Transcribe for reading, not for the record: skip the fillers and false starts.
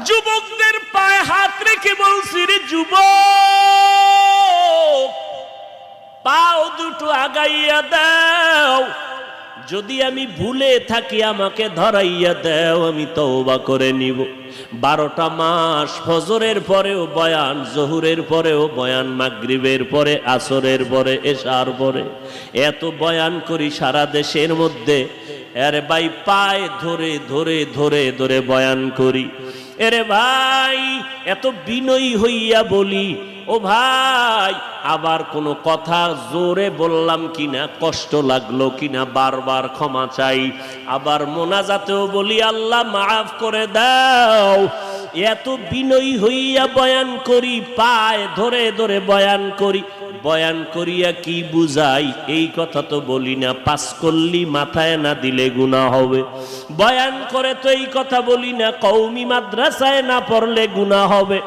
যুবকদের পায়ে হাত রেখে বলছি, রে যুবক, পাও দুটো আগাইয়া দাও, যদি আমি ভুলে থাকি আমাকে ধরাইয়া দাও, আমি তওবা করে নিব। 12টা মাস ফজরের পরেও বয়ান, জোহরের পরেও বয়ান, মাগরিবের পরে, আসরের পরে, এশার পরে, এত বয়ান করি সারা দেশের মধ্যে। আরে ভাই, পায়ে ধরে ধরে ধরে ধরে বয়ান করি। এরে ভাই, এত বিনয়ী হইয়া বলি, ও ভাই, আবার কোনো কথা জোরে বললাম কিনা, কষ্ট লাগলো কিনা, বারবার ক্ষমা চাই। আবার মোনাজাতেও বলি, আল্লাহ মাফ করে দাও। এত বিনয়ী হইয়া বয়ান করি, পায়ে ধরে ধরে বয়ান করি। বয়ান করিয়া কি বুঝাই এই কথা তো বলি না, পাস করলি মাথায় না দিলে গুনাহ হবে। বয়ান করে তো এই কথা বলি না, কওমি মাদ্রাসায় না পড়লে গুনাহ হবে।